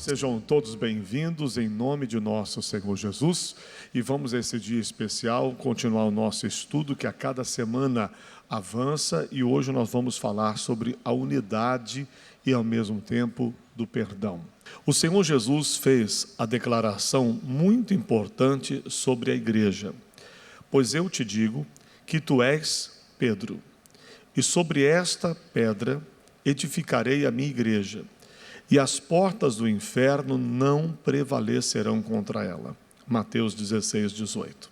Sejam todos bem-vindos em nome de nosso Senhor Jesus e vamos esse dia especial continuar o nosso estudo que a cada semana avança e hoje nós vamos falar sobre a unidade e ao mesmo tempo do perdão. O Senhor Jesus fez a declaração muito importante sobre a igreja. Pois eu te digo que tu és Pedro, e sobre esta pedra edificarei a minha igreja, e as portas do inferno não prevalecerão contra ela. Mateus 16, 18.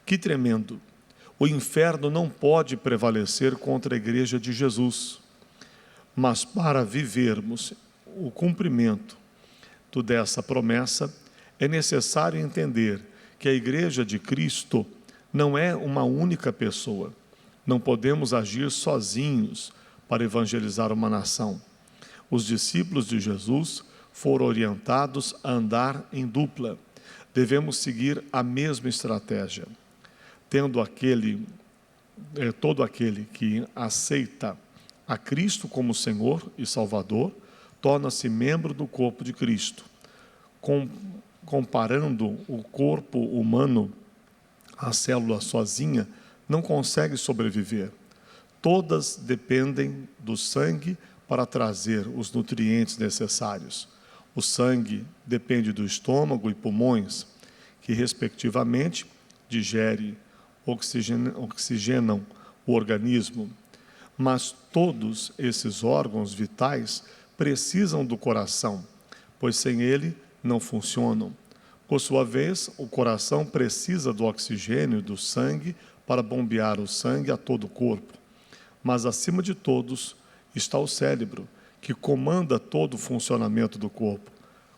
Que tremendo! O inferno não pode prevalecer contra a igreja de Jesus, mas para vivermos o cumprimento dessa promessa, é necessário entender que a igreja de Cristo não é uma única pessoa. Não podemos agir sozinhos para evangelizar uma nação. Os discípulos de Jesus foram orientados a andar em dupla. Devemos seguir a mesma estratégia. Todo aquele que aceita a Cristo como Senhor e Salvador, torna-se membro do corpo de Cristo. Comparando o corpo humano, a célula sozinha não consegue sobreviver. Todas dependem do sangue para trazer os nutrientes necessários. O sangue depende do estômago e pulmões, que respectivamente oxigenam o organismo. Mas todos esses órgãos vitais precisam do coração, pois sem ele não funcionam. Por sua vez, o coração precisa do oxigênio do sangue para bombear o sangue a todo o corpo. Mas acima de todos está o cérebro, que comanda todo o funcionamento do corpo.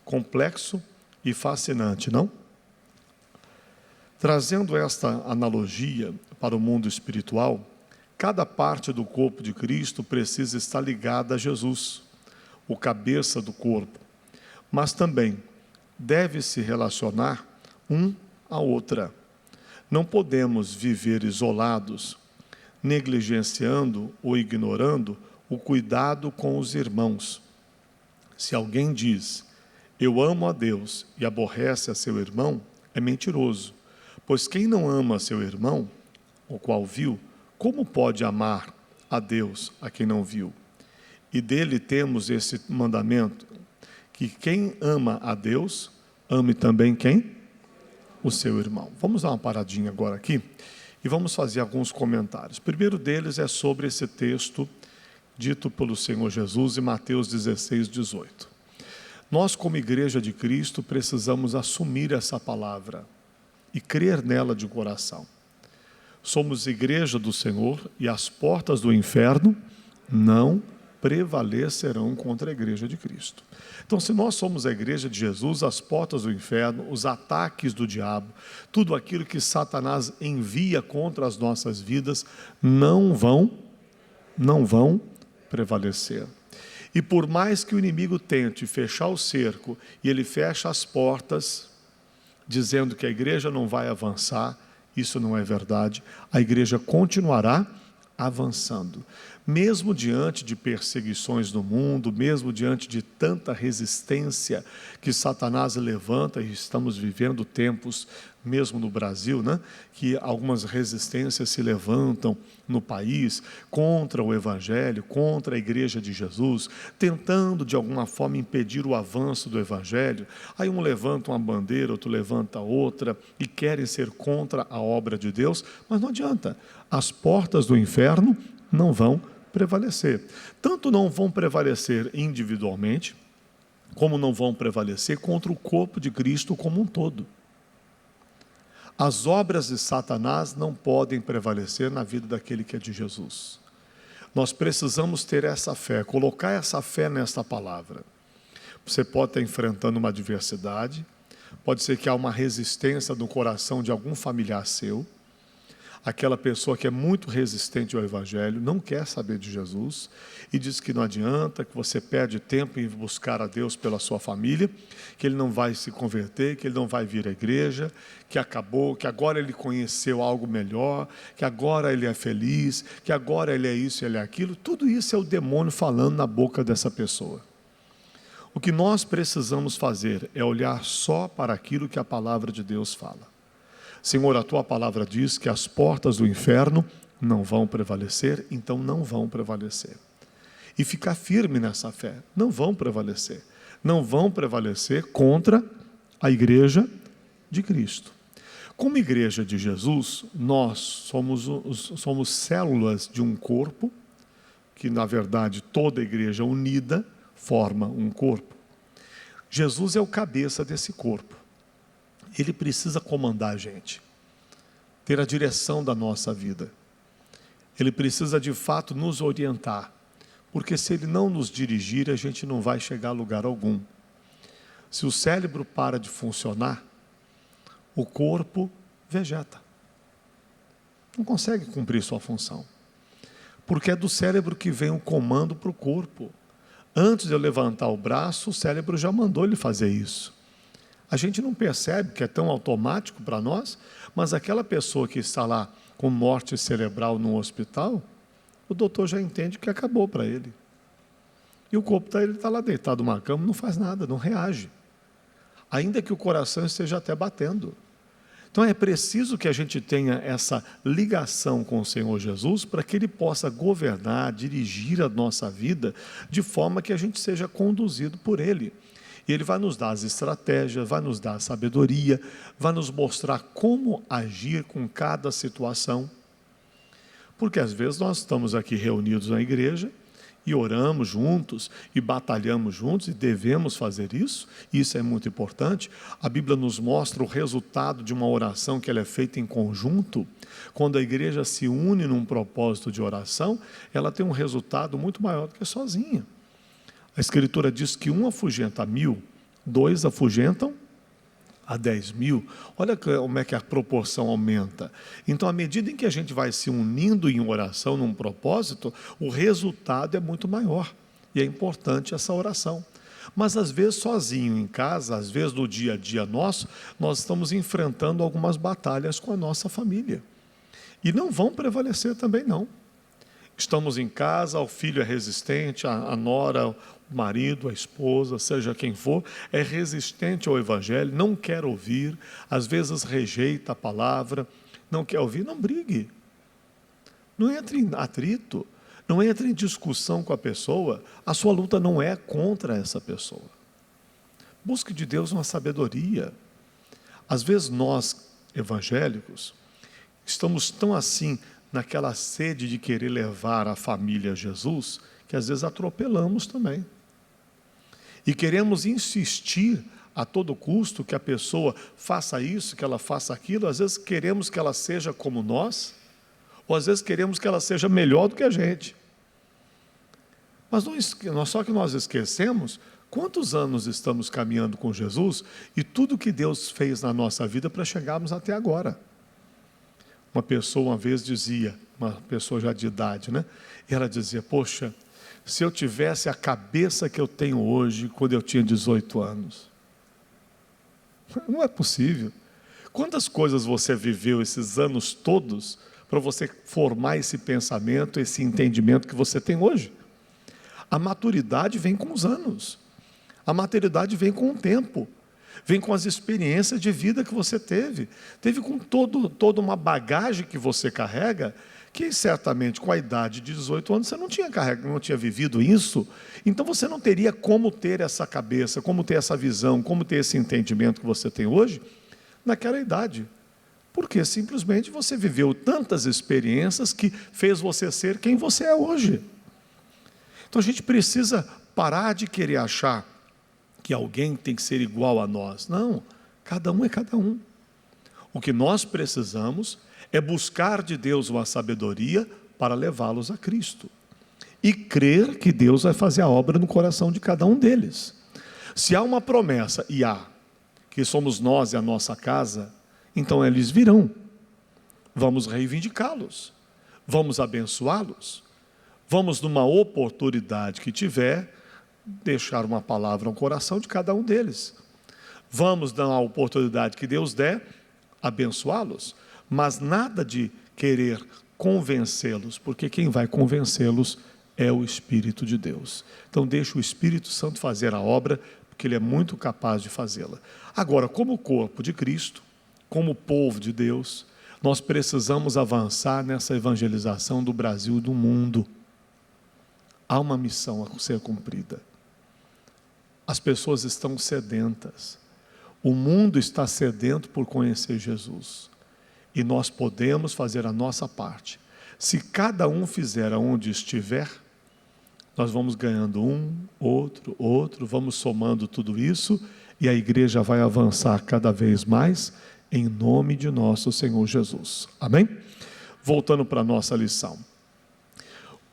Complexo e fascinante, não? Trazendo esta analogia para o mundo espiritual, cada parte do corpo de Cristo precisa estar ligada a Jesus, o cabeça do corpo, mas também deve se relacionar um à outra. Não podemos viver isolados, negligenciando ou ignorando o cuidado com os irmãos. Se alguém diz, eu amo a Deus e aborrece a seu irmão, é mentiroso. Pois quem não ama seu irmão, o qual viu, como pode amar a Deus a quem não viu? E dele temos esse mandamento, que quem ama a Deus, ame também quem? O seu irmão. Vamos dar uma paradinha agora aqui e vamos fazer alguns comentários. O primeiro deles é sobre esse texto dito pelo Senhor Jesus em Mateus 16, 18. Nós, como igreja de Cristo, precisamos assumir essa palavra e crer nela de coração. Somos igreja do Senhor e as portas do inferno não prevalecerão contra a igreja de Cristo. Então, se nós somos a igreja de Jesus, as portas do inferno, os ataques do diabo, tudo aquilo que Satanás envia contra as nossas vidas, não vão prevalecer. E por mais que o inimigo tente fechar o cerco, e ele fecha as portas, dizendo que a igreja não vai avançar, isso não é verdade. A igreja continuará avançando. Mesmo diante de perseguições no mundo, mesmo diante de tanta resistência que Satanás levanta, e estamos vivendo tempos, mesmo no Brasil, né, que algumas resistências se levantam no país contra o Evangelho, contra a igreja de Jesus, tentando de alguma forma impedir o avanço do Evangelho. Aí um levanta uma bandeira, outro levanta outra, e querem ser contra a obra de Deus, mas não adianta. As portas do inferno não vão prevalecer. Tanto não vão prevalecer individualmente, como não vão prevalecer contra o corpo de Cristo como um todo. As obras de Satanás não podem prevalecer na vida daquele que é de Jesus. Nós precisamos ter essa fé, colocar essa fé nesta palavra. Você pode estar enfrentando uma adversidade, pode ser que há uma resistência no coração de algum familiar seu, aquela pessoa que é muito resistente ao Evangelho, não quer saber de Jesus, e diz que não adianta, que você perde tempo em buscar a Deus pela sua família, que ele não vai se converter, que ele não vai vir à igreja, que acabou, que agora ele conheceu algo melhor, que agora ele é feliz, que agora ele é isso, ele é aquilo. Tudo isso é o demônio falando na boca dessa pessoa. O que nós precisamos fazer é olhar só para aquilo que a palavra de Deus fala. Senhor, a tua palavra diz que as portas do inferno não vão prevalecer, então não vão prevalecer. E ficar firme nessa fé, não vão prevalecer. Não vão prevalecer contra a igreja de Cristo. Como igreja de Jesus, nós somos células de um corpo, que na verdade toda igreja unida forma um corpo. Jesus é o cabeça desse corpo. Ele precisa comandar a gente, ter a direção da nossa vida. Ele precisa de fato nos orientar, porque se ele não nos dirigir, a gente não vai chegar a lugar algum. Se o cérebro para de funcionar, o corpo vegeta. Não consegue cumprir sua função. Porque é do cérebro que vem o comando para o corpo. Antes de eu levantar o braço, o cérebro já mandou ele fazer isso. A gente não percebe que é tão automático para nós, mas aquela pessoa que está lá com morte cerebral no hospital, o doutor já entende que acabou para ele. E o corpo ele está lá deitado numa cama, não faz nada, não reage. Ainda que o coração esteja até batendo. Então é preciso que a gente tenha essa ligação com o Senhor Jesus para que Ele possa governar, dirigir a nossa vida de forma que a gente seja conduzido por Ele. E Ele vai nos dar as estratégias, vai nos dar a sabedoria, vai nos mostrar como agir com cada situação. Porque às vezes nós estamos aqui reunidos na igreja e oramos juntos e batalhamos juntos, e devemos fazer isso, e isso é muito importante. A Bíblia nos mostra o resultado de uma oração que ela é feita em conjunto. Quando a igreja se une num propósito de oração, ela tem um resultado muito maior do que sozinha. A Escritura diz que 1 afugenta 1.000, 2 afugentam a 10.000. Olha como é que a proporção aumenta. Então, à medida em que a gente vai se unindo em oração, num propósito, o resultado é muito maior. E é importante essa oração. Mas, às vezes, sozinho em casa, às vezes no dia a dia nosso, nós estamos enfrentando algumas batalhas com a nossa família. E não vão prevalecer também, não. Estamos em casa, o filho é resistente, a nora, o marido, a esposa, seja quem for, é resistente ao Evangelho, não quer ouvir, às vezes rejeita a palavra, não quer ouvir, não brigue. Não entre em atrito, não entre em discussão com a pessoa, a sua luta não é contra essa pessoa. Busque de Deus uma sabedoria. Às vezes nós, evangélicos, estamos tão assim, naquela sede de querer levar a família a Jesus, que às vezes atropelamos também. E queremos insistir a todo custo que a pessoa faça isso, que ela faça aquilo. Às vezes queremos que ela seja como nós, ou às vezes queremos que ela seja melhor do que a gente. Mas só que nós esquecemos quantos anos estamos caminhando com Jesus e tudo que Deus fez na nossa vida para chegarmos até agora. Uma pessoa uma vez dizia, uma pessoa já de idade, né? E ela dizia, poxa, se eu tivesse a cabeça que eu tenho hoje, quando eu tinha 18 anos. Não é possível. Quantas coisas você viveu esses anos todos para você formar esse pensamento, esse entendimento que você tem hoje? A maturidade vem com os anos. A maturidade vem com o tempo. Vem com as experiências de vida que você teve. Teve com toda uma bagagem que você carrega, que certamente com a idade de 18 anos você não tinha vivido isso. Então você não teria como ter essa cabeça, como ter essa visão, como ter esse entendimento que você tem hoje, naquela idade. Porque simplesmente você viveu tantas experiências que fez você ser quem você é hoje. Então a gente precisa parar de querer achar que alguém tem que ser igual a nós. Não, cada um é cada um. O que nós precisamos é buscar de Deus uma sabedoria para levá-los a Cristo. E crer que Deus vai fazer a obra no coração de cada um deles. Se há uma promessa, e há, que somos nós e a nossa casa, então eles virão. Vamos reivindicá-los. Vamos abençoá-los. Vamos, numa oportunidade que tiver, deixar uma palavra no coração de cada um deles. Vamos, na oportunidade que Deus der, abençoá-los, mas nada de querer convencê-los, porque quem vai convencê-los é o Espírito de Deus. Então deixa o Espírito Santo fazer a obra, porque Ele é muito capaz de fazê-la. Agora, como corpo de Cristo, como povo de Deus, nós precisamos avançar nessa evangelização do Brasil e do mundo. Há uma missão a ser cumprida. As pessoas estão sedentas. O mundo está sedento por conhecer Jesus. E nós podemos fazer a nossa parte. Se cada um fizer aonde estiver, nós vamos ganhando um, outro, vamos somando tudo isso, e a igreja vai avançar cada vez mais, em nome de nosso Senhor Jesus. Amém? Voltando para a nossa lição.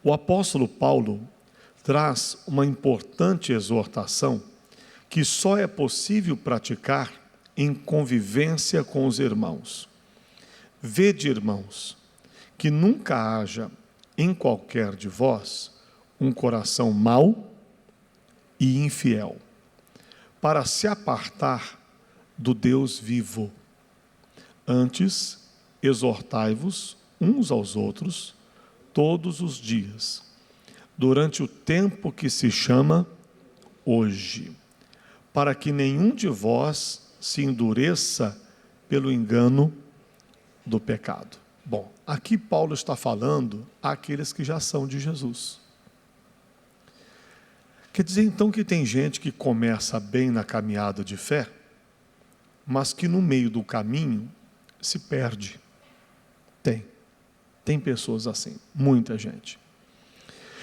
O apóstolo Paulo traz uma importante exortação que só é possível praticar em convivência com os irmãos. Vede, irmãos, que nunca haja em qualquer de vós um coração mau e infiel, para se apartar do Deus vivo. Antes, exortai-vos uns aos outros todos os dias, durante o tempo que se chama hoje, para que nenhum de vós se endureça pelo engano do pecado. Bom, aqui Paulo está falando àqueles que já são de Jesus. Quer dizer então que tem gente que começa bem na caminhada de fé, mas que no meio do caminho se perde. Tem pessoas assim, muita gente,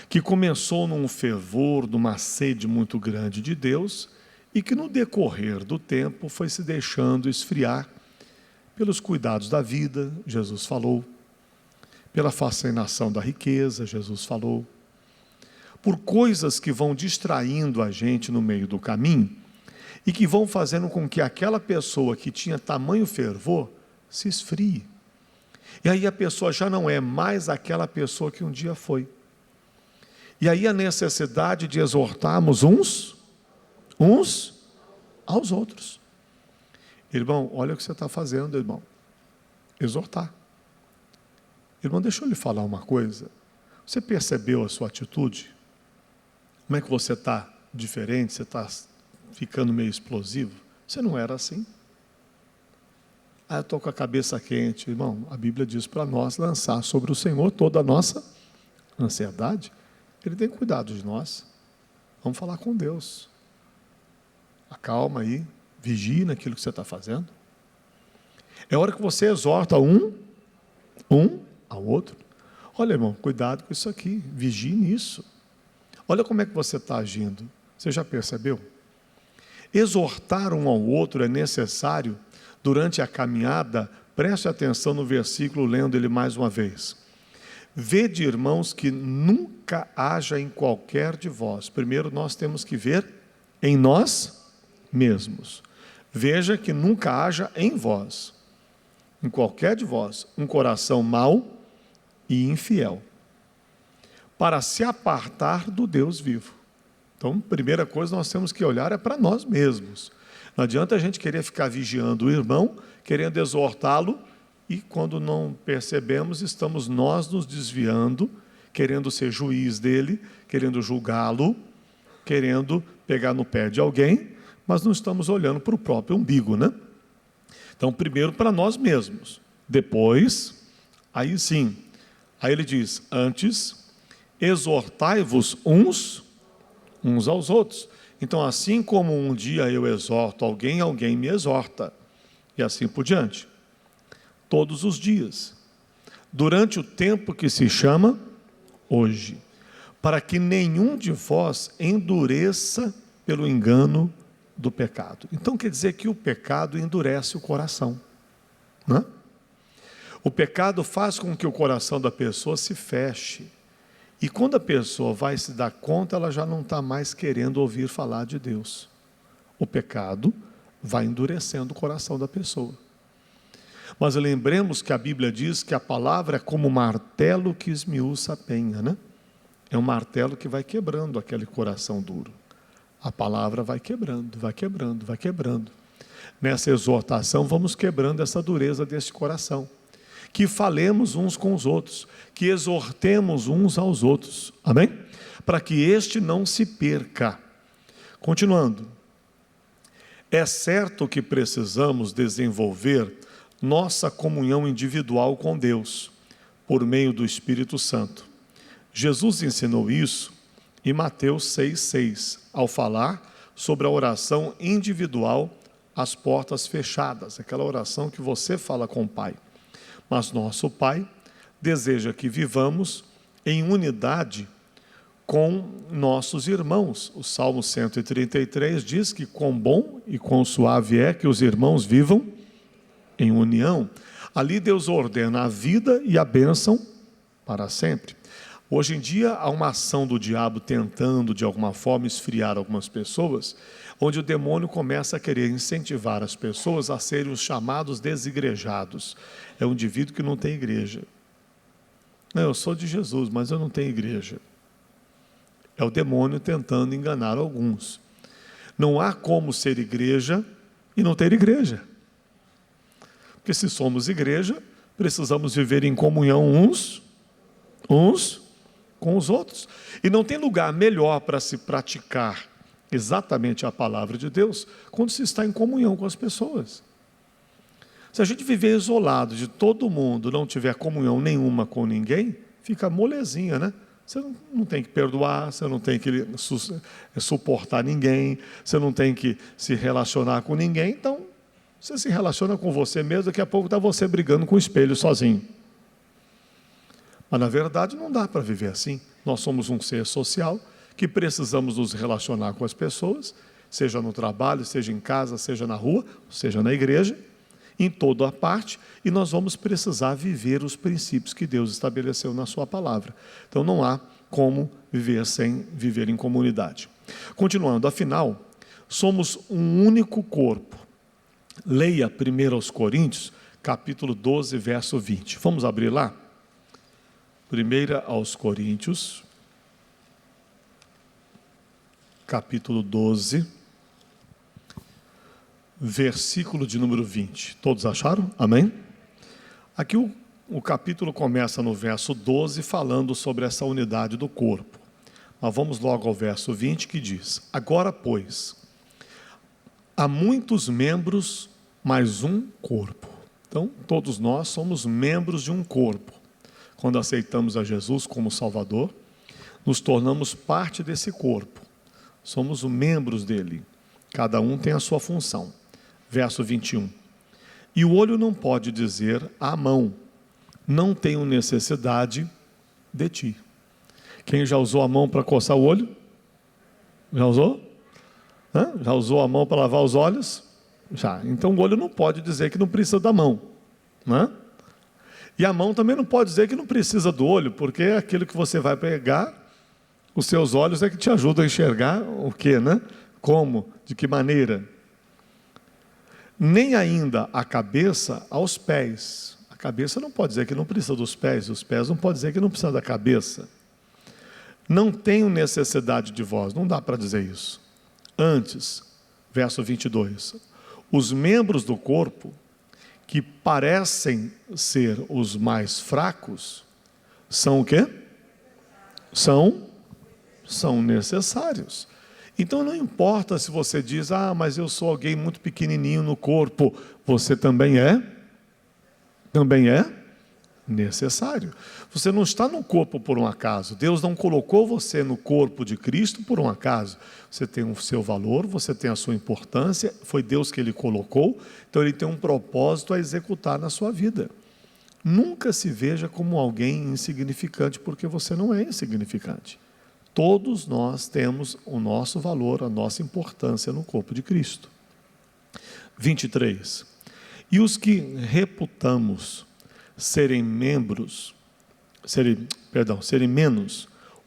que começou num fervor, numa sede muito grande de Deus, e que no decorrer do tempo foi se deixando esfriar pelos cuidados da vida, Jesus falou, pela fascinação da riqueza, Jesus falou, por coisas que vão distraindo a gente no meio do caminho e que vão fazendo com que aquela pessoa que tinha tamanho fervor se esfrie. E aí a pessoa já não é mais aquela pessoa que um dia foi. E aí a necessidade de exortarmos uns aos outros. Irmão, olha o que você está fazendo, irmão. Exortar. Irmão, deixa eu lhe falar uma coisa. Você percebeu a sua atitude? Como é que você está diferente? Você está ficando meio explosivo? Você não era assim. Eu estou com a cabeça quente. Irmão, a Bíblia diz para nós lançar sobre o Senhor toda a nossa ansiedade. Ele tem cuidado de nós. Vamos falar com Deus. Acalma aí, vigie naquilo que você está fazendo. É hora que você exorta um ao outro. Olha, irmão, cuidado com isso aqui, vigie nisso. Olha como é que você está agindo. Você já percebeu? Exortar um ao outro é necessário durante a caminhada. Preste atenção no versículo, lendo ele mais uma vez. Vede, irmãos, que nunca haja em qualquer de vós. Primeiro nós temos que ver em nós mesmos. Veja que nunca haja em vós, em qualquer de vós, um coração mau e infiel, para se apartar do Deus vivo. Então, primeira coisa nós temos que olhar é para nós mesmos. Não adianta a gente querer ficar vigiando o irmão, querendo exortá-lo, e quando não percebemos, estamos nós nos desviando, querendo ser juiz dele, querendo julgá-lo, querendo pegar no pé de alguém, mas não estamos olhando para o próprio umbigo, né? Então, primeiro para nós mesmos, depois, aí sim, aí ele diz, antes, exortai-vos uns aos outros. Então, assim como um dia eu exorto alguém, alguém me exorta, e assim por diante. Todos os dias, durante o tempo que se chama hoje, para que nenhum de vós endureça pelo engano do pecado. Então quer dizer que o pecado endurece o coração, né? O pecado faz com que o coração da pessoa se feche, e quando a pessoa vai se dar conta, ela já não está mais querendo ouvir falar de Deus. O pecado vai endurecendo o coração da pessoa. Mas lembremos que a Bíblia diz que a palavra é como um martelo que esmiuça a penha, né? É um martelo que vai quebrando aquele coração duro. A palavra vai quebrando, vai quebrando, vai quebrando. Nessa exortação, vamos quebrando essa dureza desse coração. Que falemos uns com os outros, que exortemos uns aos outros. Amém? para que este não se perca. Continuando. É certo que precisamos desenvolver nossa comunhão individual com Deus, por meio do Espírito Santo. Jesus ensinou isso em Mateus 6,6, ao falar sobre a oração individual às portas fechadas, aquela oração que você fala com o Pai. Mas nosso Pai deseja que vivamos em unidade com nossos irmãos. O Salmo 133 diz que quão bom e quão suave é que os irmãos vivam em união. Ali Deus ordena a vida e a bênção para sempre. Hoje em dia há uma ação do diabo tentando de alguma forma esfriar algumas pessoas, onde o demônio começa a querer incentivar as pessoas a serem os chamados desigrejados. É um indivíduo que não tem igreja. Não, eu sou de Jesus, mas eu não tenho igreja. É o demônio tentando enganar alguns. Não há como ser igreja e não ter igreja. Porque se somos igreja, precisamos viver em comunhão uns com os outros. E não tem lugar melhor para se praticar exatamente a palavra de Deus quando se está em comunhão com as pessoas. Se a gente viver isolado de todo mundo, não tiver comunhão nenhuma com ninguém, fica molezinha, né? Você não tem que perdoar, você não tem que suportar ninguém, você não tem que se relacionar com ninguém, então você se relaciona com você mesmo, daqui a pouco está você brigando com o espelho sozinho. Mas na verdade não dá para viver assim. Nós somos um ser social que precisamos nos relacionar com as pessoas, seja no trabalho, seja em casa, seja na rua, seja na igreja, em toda a parte, e nós vamos precisar viver os princípios que Deus estabeleceu na sua palavra. Então não há como viver sem viver em comunidade. Continuando, afinal, somos um único corpo. Leia 1 aos Coríntios, capítulo 12, verso 20. Vamos abrir lá? 1 aos Coríntios, capítulo 12, versículo de número 20. Todos acharam? Amém? Aqui o capítulo começa no verso 12, falando sobre essa unidade do corpo. Mas vamos logo ao verso 20, que diz: agora, pois, há muitos membros, mas um corpo. Então, todos nós somos membros de um corpo. Quando aceitamos a Jesus como Salvador, nos tornamos parte desse corpo. Somos membros dele. Cada um tem a sua função. Verso 21. E o olho não pode dizer à mão: não tenho necessidade de ti. Quem já usou a mão para coçar o olho? Já usou? Já usou a mão para lavar os olhos? Já. Então o olho não pode dizer que não precisa da mão. E a mão também não pode dizer que não precisa do olho, porque é aquilo que você vai pegar, os seus olhos é que te ajudam a enxergar o quê, né? Como? De que maneira? Nem ainda a cabeça aos pés. A cabeça não pode dizer que não precisa dos pés, os pés não pode dizer que não precisa da cabeça. Não tenho necessidade de vós, não dá para dizer isso. Antes, verso 22, os membros do corpo, que parecem ser os mais fracos, são o quê? São necessários. Então não importa se você diz: mas eu sou alguém muito pequenininho no corpo. Você também é necessário. Você não está no corpo por um acaso. Deus não colocou você no corpo de Cristo por um acaso. Você tem o seu valor, você tem a sua importância, foi Deus que Ele colocou, então Ele tem um propósito a executar na sua vida. Nunca se veja como alguém insignificante, porque você não é insignificante. Todos nós temos o nosso valor, a nossa importância no corpo de Cristo. 23. E os que reputamos serem menos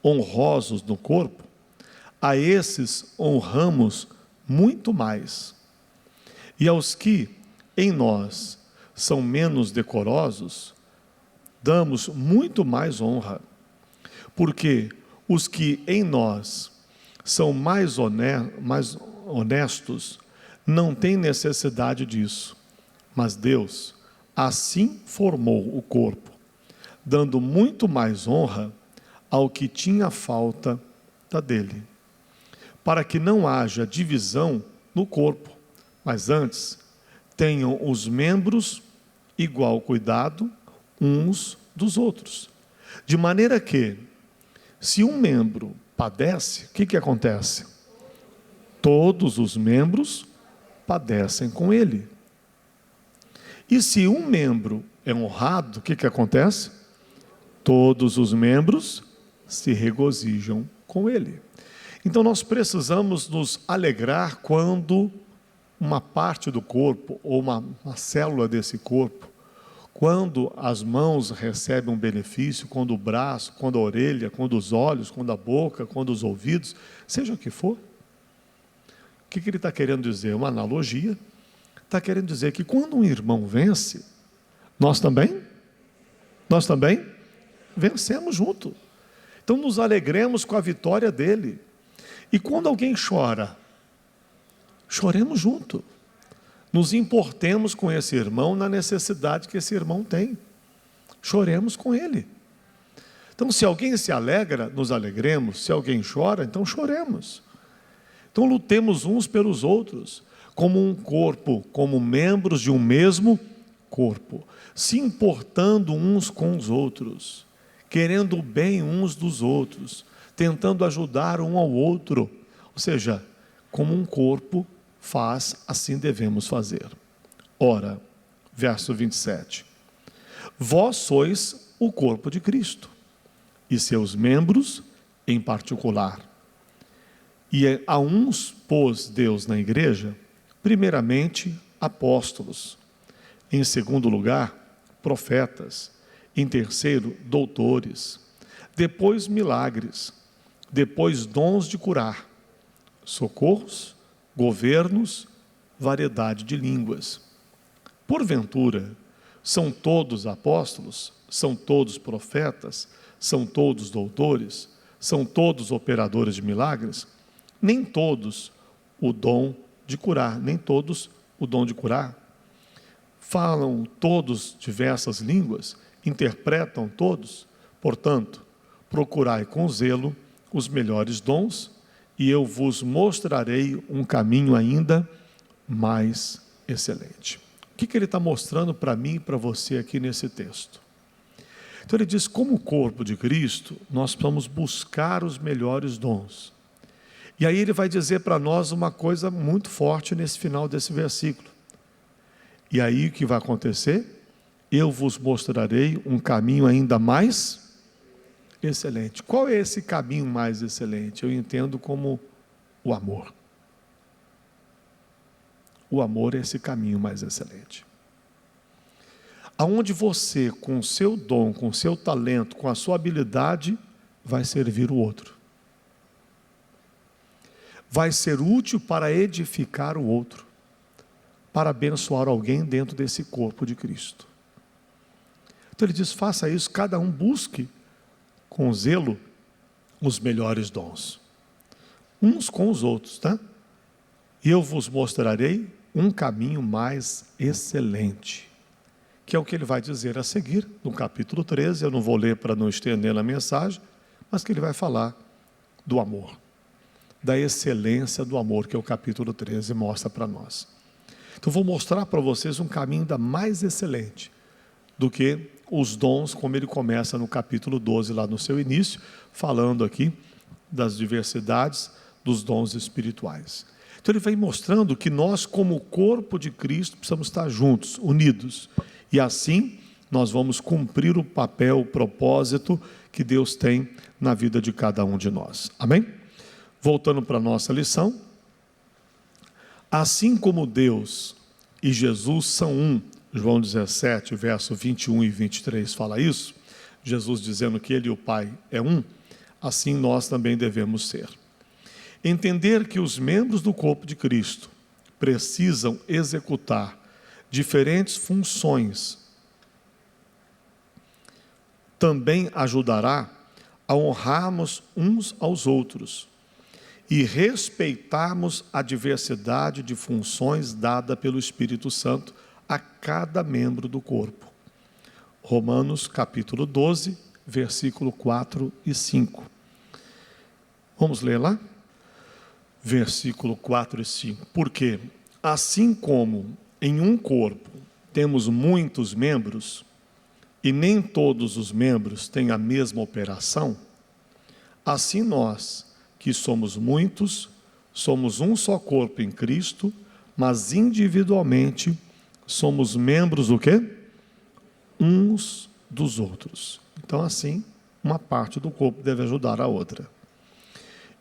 honrosos no corpo, a esses honramos muito mais. E aos que em nós são menos decorosos, damos muito mais honra, porque os que em nós são mais honestos não têm necessidade disso, mas Deus assim formou o corpo, dando muito mais honra ao que tinha falta da dele, para que não haja divisão no corpo, mas antes tenham os membros igual cuidado uns dos outros. De maneira que, se um membro padece, o que acontece? Todos os membros padecem com ele. E se um membro é honrado, o que acontece? Todos os membros se regozijam com ele. Então nós precisamos nos alegrar quando uma parte do corpo, ou uma célula desse corpo, quando as mãos recebem um benefício, quando o braço, quando a orelha, quando os olhos, quando a boca, quando os ouvidos, seja o que for. O que ele está querendo dizer? Uma analogia. Está querendo dizer que quando um irmão vence, nós também vencemos junto. Então nos alegremos com a vitória dele. E quando alguém chora, choremos junto. Nos importemos com esse irmão na necessidade que esse irmão tem. Choremos com ele. Então, se alguém se alegra, nos alegremos. Se alguém chora, então choremos. Então, lutemos uns pelos outros, como um corpo, como membros de um mesmo corpo, se importando uns com os outros, querendo o bem uns dos outros, tentando ajudar um ao outro. Ou seja, como um corpo faz, assim devemos fazer. Ora, verso 27. Vós sois o corpo de Cristo, e seus membros em particular. E a uns pôs Deus na igreja, primeiramente apóstolos, em segundo lugar, profetas, em terceiro, doutores, depois milagres, depois dons de curar, socorros, governos, variedade de línguas. Porventura, são todos apóstolos? São todos profetas? São todos doutores? São todos operadores de milagres? Nem todos o dom de curar, nem todos o dom de curar. Falam todos diversas línguas? Interpretam todos? Portanto, procurai com zelo os melhores dons, e eu vos mostrarei um caminho ainda mais excelente. O que ele está mostrando para mim e para você aqui nesse texto? Então ele diz, como corpo de Cristo, nós precisamos buscar os melhores dons. E aí ele vai dizer para nós uma coisa muito forte nesse final desse versículo. E aí o que vai acontecer? Eu vos mostrarei um caminho ainda mais excelente. Qual é esse caminho mais excelente? Eu entendo como o amor. O amor é esse caminho mais excelente. Aonde você, com o seu dom, com o seu talento, com a sua habilidade, vai servir o outro. Vai ser útil para edificar o outro, para abençoar alguém dentro desse corpo de Cristo. Então ele diz, faça isso, cada um busque com zelo os melhores dons, uns com os outros, tá? E eu vos mostrarei um caminho mais excelente, que é o que ele vai dizer a seguir, no capítulo 13, eu não vou ler para não estender na mensagem, mas que ele vai falar do amor, da excelência do amor, que é o capítulo 13 mostra para nós. Então vou mostrar para vocês um caminho ainda mais excelente do que os dons, como ele começa no capítulo 12, lá no seu início, falando aqui das diversidades dos dons espirituais. Então ele vem mostrando que nós, como corpo de Cristo, precisamos estar juntos, unidos, e assim nós vamos cumprir o papel, o propósito que Deus tem na vida de cada um de nós. Amém? Voltando para a nossa lição, assim como Deus e Jesus são um, João 17, verso 21 e 23 fala isso, Jesus dizendo que Ele e o Pai é um, assim nós também devemos ser. Entender que os membros do corpo de Cristo precisam executar diferentes funções também ajudará a honrarmos uns aos outros e respeitarmos a diversidade de funções dada pelo Espírito Santo a cada membro do corpo. Romanos capítulo 12, versículo 4 e 5. Vamos ler lá? Versículo 4 e 5. Porque, assim como em um corpo temos muitos membros, e nem todos os membros têm a mesma operação, assim nós, que somos muitos, somos um só corpo em Cristo, mas individualmente somos membros do quê? Uns dos outros. Então, assim, uma parte do corpo deve ajudar a outra.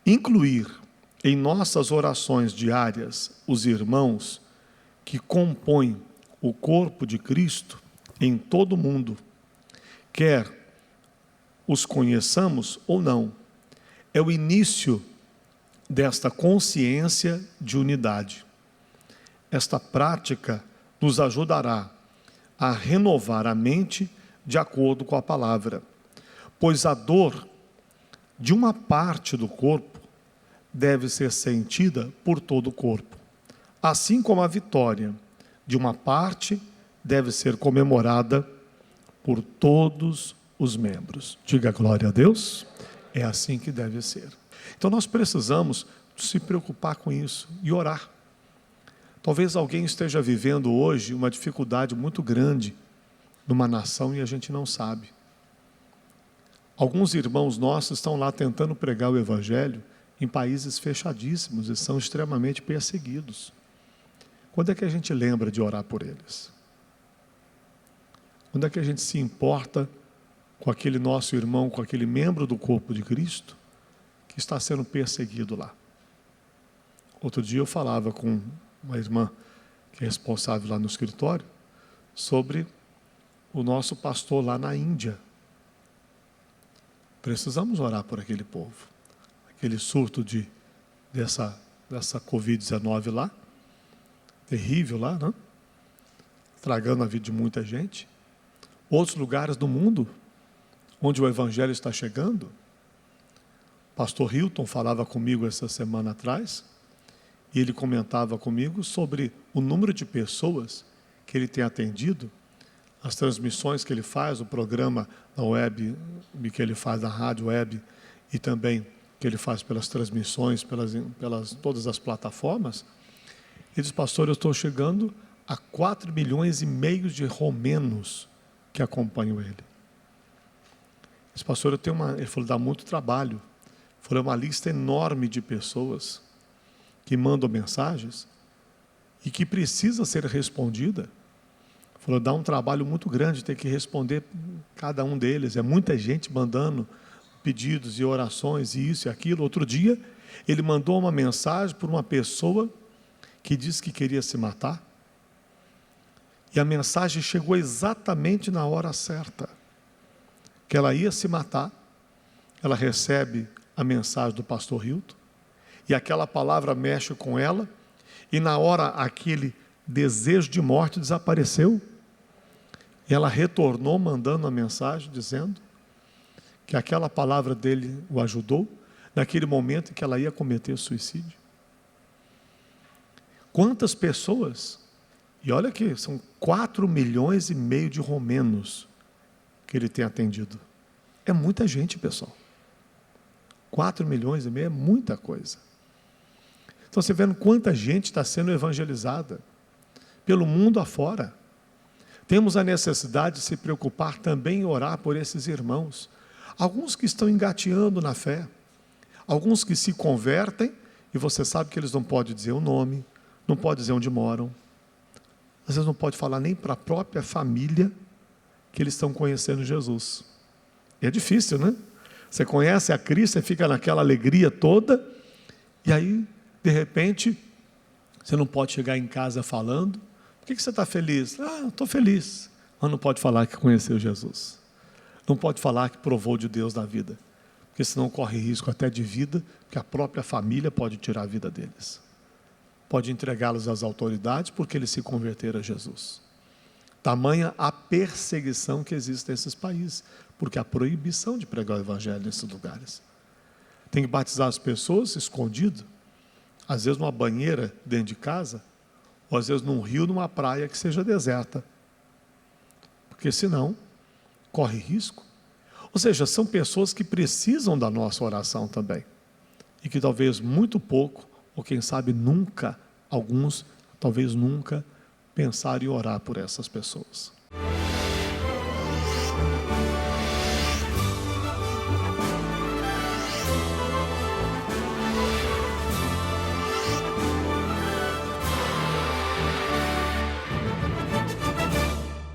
Incluir em nossas orações diárias os irmãos que compõem o corpo de Cristo em todo o mundo, quer os conheçamos ou não, é o início desta consciência de unidade. Esta prática nos ajudará a renovar a mente de acordo com a palavra, pois a dor de uma parte do corpo deve ser sentida por todo o corpo, assim como a vitória de uma parte deve ser comemorada por todos os membros. Diga glória a Deus. É assim que deve ser. Então nós precisamos se preocupar com isso e orar. Talvez alguém esteja vivendo hoje uma dificuldade muito grande numa nação e a gente não sabe. Alguns irmãos nossos estão lá tentando pregar o evangelho em países fechadíssimos e são extremamente perseguidos. Quando é que a gente lembra de orar por eles? Quando é que a gente se importa com aquele nosso irmão, com aquele membro do corpo de Cristo que está sendo perseguido lá? Outro dia eu falava com uma irmã que é responsável lá no escritório sobre o nosso pastor lá na Índia. Precisamos orar por aquele povo. Aquele surto dessa Covid-19 lá, terrível lá, né? Estragando a vida de muita gente. Outros lugares do mundo, onde o evangelho está chegando. Pastor Hilton falava comigo essa semana atrás, e ele comentava comigo sobre o número de pessoas que ele tem atendido, as transmissões que ele faz, o programa na web, que ele faz na rádio web, e também que ele faz pelas transmissões, pelas todas as plataformas. Ele diz: pastor, eu estou chegando a 4,5 milhões de romenos que acompanham ele. Esse pastor, ele falou, dá muito trabalho. Foi uma lista enorme de pessoas que mandam mensagens e que precisa ser respondida. Falou, dá um trabalho muito grande ter que responder cada um deles. É muita gente mandando pedidos e orações e isso e aquilo. Outro dia, ele mandou uma mensagem para uma pessoa que disse que queria se matar. E a mensagem chegou exatamente na hora certa, que ela ia se matar. Ela recebe a mensagem do pastor Hilton, e aquela palavra mexe com ela, e na hora aquele desejo de morte desapareceu, e ela retornou mandando a mensagem, dizendo que aquela palavra dele o ajudou, naquele momento em que ela ia cometer suicídio. Quantas pessoas... E olha que são 4,5 milhões de romenos que ele tem atendido. É muita gente, pessoal. 4,5 milhões é muita coisa. Então você vendo quanta gente está sendo evangelizada pelo mundo afora. Temos a necessidade de se preocupar também em orar por esses irmãos. Alguns que estão engateando na fé. Alguns que se convertem e você sabe que eles não podem dizer o nome, não podem dizer onde moram. Às vezes não pode falar nem para a própria família que eles estão conhecendo Jesus. E é difícil, né? Você conhece a Cristo, você fica naquela alegria toda, e aí, de repente, você não pode chegar em casa falando. Por que você está feliz? Eu estou feliz. Mas não pode falar que conheceu Jesus. Não pode falar que provou de Deus na vida. Porque senão corre risco até de vida, porque a própria família pode tirar a vida deles. Pode entregá-los às autoridades porque eles se converteram a Jesus. Tamanha a perseguição que existe nesses países, porque há proibição de pregar o evangelho nesses lugares. Tem que batizar as pessoas escondido, às vezes numa banheira dentro de casa, ou às vezes num rio, numa praia que seja deserta, porque senão corre risco. Ou seja, são pessoas que precisam da nossa oração também. e que talvez muito pouco, ou quem sabe nunca, alguns talvez nunca pensaram em orar por essas pessoas.